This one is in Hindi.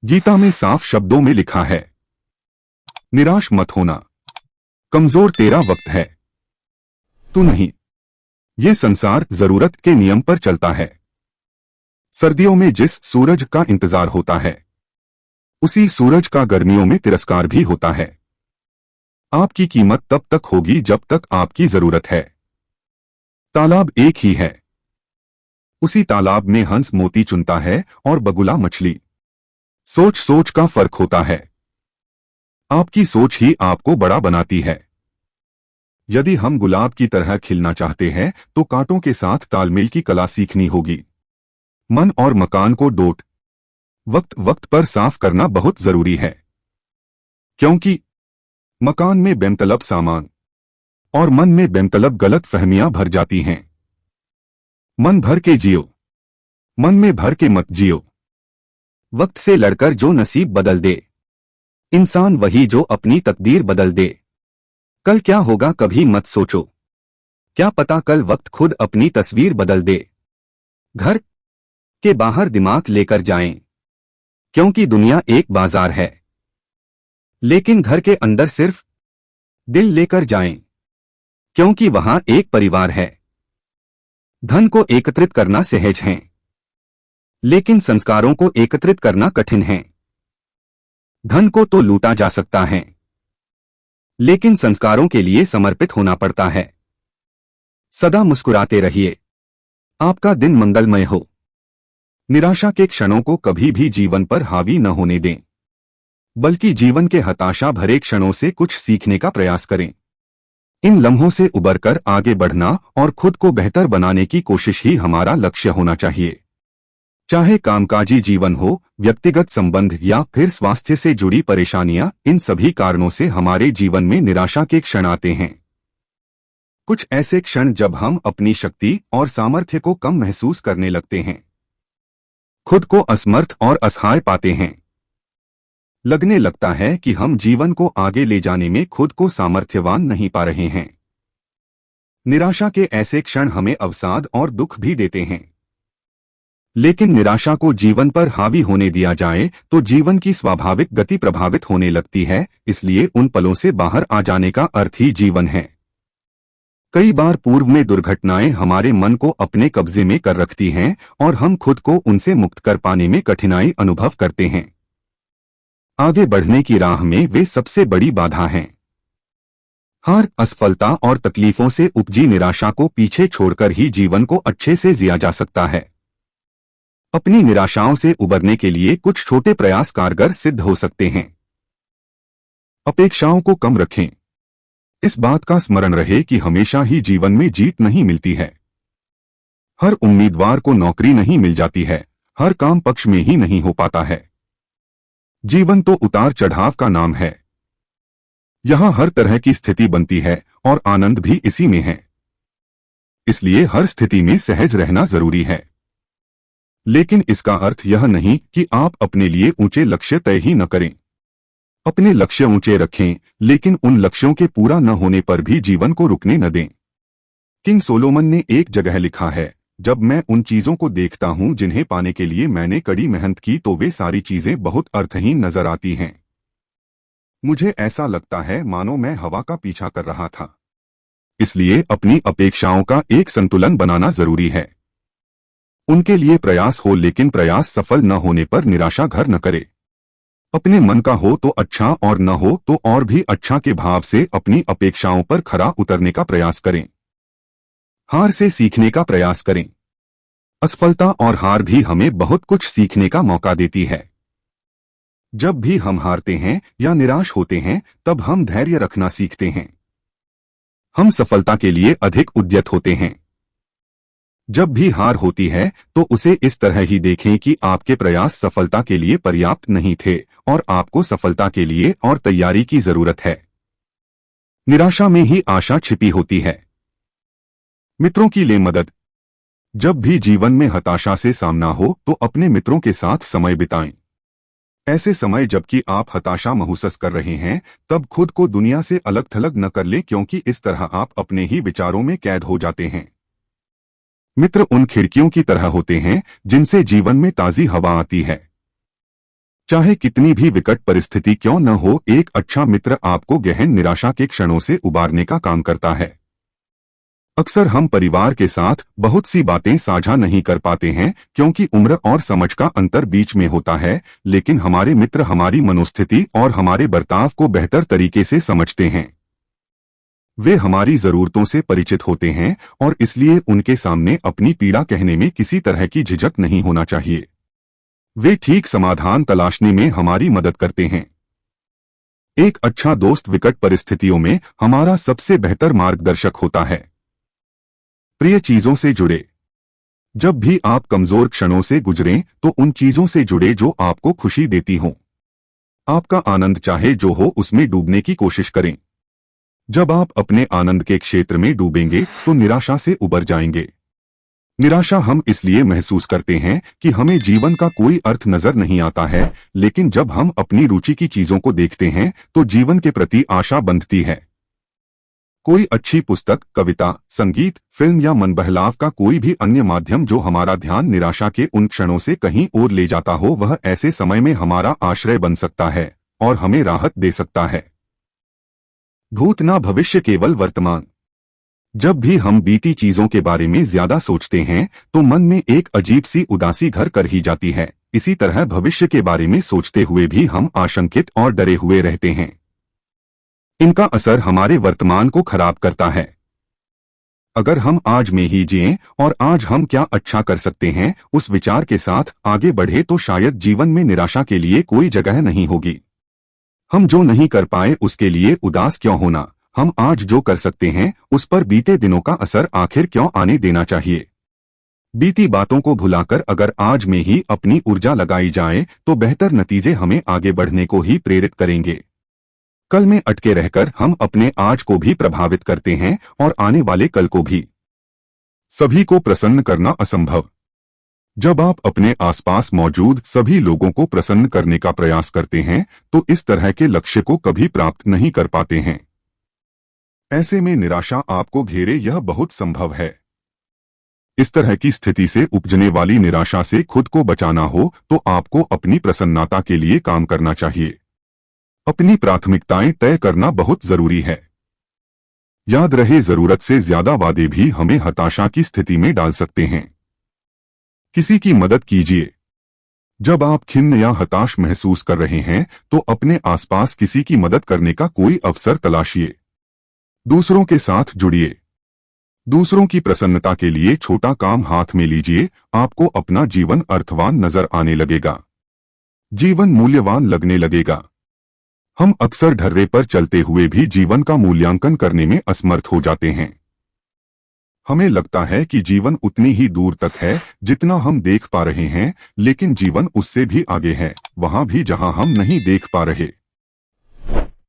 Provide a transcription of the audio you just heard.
गीता में साफ शब्दों में लिखा है, निराश मत होना, कमजोर तेरा वक्त है, तू नहीं। ये संसार जरूरत के नियम पर चलता है। सर्दियों में जिस सूरज का इंतजार होता है, उसी सूरज का गर्मियों में तिरस्कार भी होता है। आपकी कीमत तब तक होगी जब तक आपकी जरूरत है। तालाब एक ही है, उसी तालाब में हंस मोती चुनता है और बगुला मछली। सोच सोच का फर्क होता है। आपकी सोच ही आपको बड़ा बनाती है। यदि हम गुलाब की तरह खिलना चाहते हैं तो कांटों के साथ तालमेल की कला सीखनी होगी। मन और मकान को डोट वक्त वक्त पर साफ करना बहुत जरूरी है, क्योंकि मकान में बेमतलब सामान और मन में बेमतलब गलत फहमियां भर जाती हैं। मन भर के जियो, मन में भर के मत जियो। वक्त से लड़कर जो नसीब बदल दे, इंसान वही जो अपनी तकदीर बदल दे। कल क्या होगा कभी मत सोचो, क्या पता कल वक्त खुद अपनी तस्वीर बदल दे। घर के बाहर दिमाग लेकर जाएं, क्योंकि दुनिया एक बाजार है, लेकिन घर के अंदर सिर्फ दिल लेकर जाएं, क्योंकि वहां एक परिवार है। धन को एकत्रित करना सहज है, लेकिन संस्कारों को एकत्रित करना कठिन है। धन को तो लूटा जा सकता है, लेकिन संस्कारों के लिए समर्पित होना पड़ता है। सदा मुस्कुराते रहिए, आपका दिन मंगलमय हो। निराशा के क्षणों को कभी भी जीवन पर हावी न होने दें, बल्कि जीवन के हताशा भरे क्षणों से कुछ सीखने का प्रयास करें। इन लम्हों से उबरकर आगे बढ़ना और खुद को बेहतर बनाने की कोशिश ही हमारा लक्ष्य होना चाहिए। चाहे कामकाजी जीवन हो, व्यक्तिगत संबंध या फिर स्वास्थ्य से जुड़ी परेशानियां, इन सभी कारणों से हमारे जीवन में निराशा के क्षण आते हैं। कुछ ऐसे क्षण जब हम अपनी शक्ति और सामर्थ्य को कम महसूस करने लगते हैं, खुद को असमर्थ और असहाय पाते हैं। लगने लगता है कि हम जीवन को आगे ले जाने में खुद को सामर्थ्यवान नहीं पा रहे हैं। निराशा के ऐसे क्षण हमें अवसाद और दुख भी देते हैं, लेकिन निराशा को जीवन पर हावी होने दिया जाए तो जीवन की स्वाभाविक गति प्रभावित होने लगती है। इसलिए उन पलों से बाहर आ जाने का अर्थ ही जीवन है। कई बार पूर्व में दुर्घटनाएं हमारे मन को अपने कब्जे में कर रखती हैं और हम खुद को उनसे मुक्त कर पाने में कठिनाई अनुभव करते हैं। आगे बढ़ने की राह में वे सबसे बड़ी बाधा हैं। हार, असफलता और तकलीफों से उपजी निराशा को पीछे छोड़कर ही जीवन को अच्छे से जिया जा सकता है। अपनी निराशाओं से उबरने के लिए कुछ छोटे प्रयास कारगर सिद्ध हो सकते हैं। अपेक्षाओं को कम रखें। इस बात का स्मरण रहे कि हमेशा ही जीवन में जीत नहीं मिलती है। हर उम्मीदवार को नौकरी नहीं मिल जाती है, हर काम पक्ष में ही नहीं हो पाता है। जीवन तो उतार चढ़ाव का नाम है। यहां हर तरह की स्थिति बनती है और आनंद भी इसी में है। इसलिए हर स्थिति में सहज रहना जरूरी है। लेकिन इसका अर्थ यह नहीं कि आप अपने लिए ऊंचे लक्ष्य तय ही न करें। अपने लक्ष्य ऊंचे रखें, लेकिन उन लक्ष्यों के पूरा न होने पर भी जीवन को रुकने न दें। किंग सोलोमन ने एक जगह लिखा है, जब मैं उन चीजों को देखता हूं जिन्हें पाने के लिए मैंने कड़ी मेहनत की तो वे सारी चीजें बहुत अर्थहीन नजर आती हैं। मुझे ऐसा लगता है मानो मैं हवा का पीछा कर रहा था। इसलिए अपनी अपेक्षाओं का एक संतुलन बनाना जरूरी है। उनके लिए प्रयास हो, लेकिन प्रयास सफल न होने पर निराशा घर न करे। अपने मन का हो तो अच्छा और न हो तो और भी अच्छा के भाव से अपनी अपेक्षाओं पर खरा उतरने का प्रयास करें। हार से सीखने का प्रयास करें। असफलता और हार भी हमें बहुत कुछ सीखने का मौका देती है। जब भी हम हारते हैं या निराश होते हैं, तब हम धैर्य रखना सीखते हैं। हम सफलता के लिए अधिक उद्यत होते हैं। जब भी हार होती है तो उसे इस तरह ही देखें कि आपके प्रयास सफलता के लिए पर्याप्त नहीं थे और आपको सफलता के लिए और तैयारी की जरूरत है। निराशा में ही आशा छिपी होती है। मित्रों की ले मदद। जब भी जीवन में हताशा से सामना हो तो अपने मित्रों के साथ समय बिताएं। ऐसे समय जबकि आप हताशा महसूस कर रहे हैं, तब खुद को दुनिया से अलग थलग न कर लें, क्योंकि इस तरह आप अपने ही विचारों में कैद हो जाते हैं। मित्र उन खिड़कियों की तरह होते हैं जिनसे जीवन में ताजी हवा आती है। चाहे कितनी भी विकट परिस्थिति क्यों न हो, एक अच्छा मित्र आपको गहन निराशा के क्षणों से उबारने का काम करता है। अक्सर हम परिवार के साथ बहुत सी बातें साझा नहीं कर पाते हैं क्योंकि उम्र और समझ का अंतर बीच में होता है, लेकिन हमारे मित्र हमारी मनोस्थिति और हमारे बर्ताव को बेहतर तरीके से समझते हैं। वे हमारी जरूरतों से परिचित होते हैं और इसलिए उनके सामने अपनी पीड़ा कहने में किसी तरह की झिझक नहीं होना चाहिए। वे ठीक समाधान तलाशने में हमारी मदद करते हैं। एक अच्छा दोस्त विकट परिस्थितियों में हमारा सबसे बेहतर मार्गदर्शक होता है। प्रिय चीजों से जुड़े। जब भी आप कमजोर क्षणों से गुजरें तो उन चीजों से जुड़े जो आपको खुशी देती हों। आपका आनंद चाहे जो हो उसमें डूबने की कोशिश करें। जब आप अपने आनंद के क्षेत्र में डूबेंगे तो निराशा से उबर जाएंगे। निराशा हम इसलिए महसूस करते हैं कि हमें जीवन का कोई अर्थ नजर नहीं आता है, लेकिन जब हम अपनी रुचि की चीजों को देखते हैं तो जीवन के प्रति आशा बंधती है। कोई अच्छी पुस्तक, कविता, संगीत, फिल्म या मन बहलाव का कोई भी अन्य माध्यम जो हमारा ध्यान निराशा के उन क्षणों से कहीं और ले जाता हो, वह ऐसे समय में हमारा आश्रय बन सकता है और हमें राहत दे सकता है। भूत ना भविष्य, केवल वर्तमान। जब भी हम बीती चीजों के बारे में ज्यादा सोचते हैं तो मन में एक अजीब सी उदासी घर कर ही जाती है। इसी तरह भविष्य के बारे में सोचते हुए भी हम आशंकित और डरे हुए रहते हैं। इनका असर हमारे वर्तमान को खराब करता है। अगर हम आज में ही जिएं और आज हम क्या अच्छा कर सकते हैं, उस विचार के साथ आगे बढ़े तो शायद जीवन में निराशा के लिए कोई जगह नहीं होगी। हम जो नहीं कर पाए उसके लिए उदास क्यों होना, हम आज जो कर सकते हैं उस पर बीते दिनों का असर आखिर क्यों आने देना चाहिए। बीती बातों को भुलाकर अगर आज में ही अपनी ऊर्जा लगाई जाए तो बेहतर नतीजे हमें आगे बढ़ने को ही प्रेरित करेंगे। कल में अटके रहकर हम अपने आज को भी प्रभावित करते हैं और आने वाले कल को भी। सभी को प्रसन्न करना असंभव। जब आप अपने आसपास मौजूद सभी लोगों को प्रसन्न करने का प्रयास करते हैं तो इस तरह के लक्ष्य को कभी प्राप्त नहीं कर पाते हैं। ऐसे में निराशा आपको घेरे, यह बहुत संभव है। इस तरह की स्थिति से उपजने वाली निराशा से खुद को बचाना हो तो आपको अपनी प्रसन्नता के लिए काम करना चाहिए। अपनी प्राथमिकताएं तय करना बहुत जरूरी है। याद रहे, जरूरत से ज्यादा वादे भी हमें हताशा की स्थिति में डाल सकते हैं। किसी की मदद कीजिए। जब आप खिन्न या हताश महसूस कर रहे हैं तो अपने आसपास किसी की मदद करने का कोई अवसर तलाशिए। दूसरों के साथ जुड़िए। दूसरों की प्रसन्नता के लिए छोटा काम हाथ में लीजिए। आपको अपना जीवन अर्थवान नजर आने लगेगा। जीवन मूल्यवान लगने लगेगा। हम अक्सर ढर्रे पर चलते हुए भी जीवन का मूल्यांकन करने में असमर्थ हो जाते हैं। हमें लगता है कि जीवन उतनी ही दूर तक है जितना हम देख पा रहे हैं, लेकिन जीवन उससे भी आगे है, वहां भी जहां हम नहीं देख पा रहे।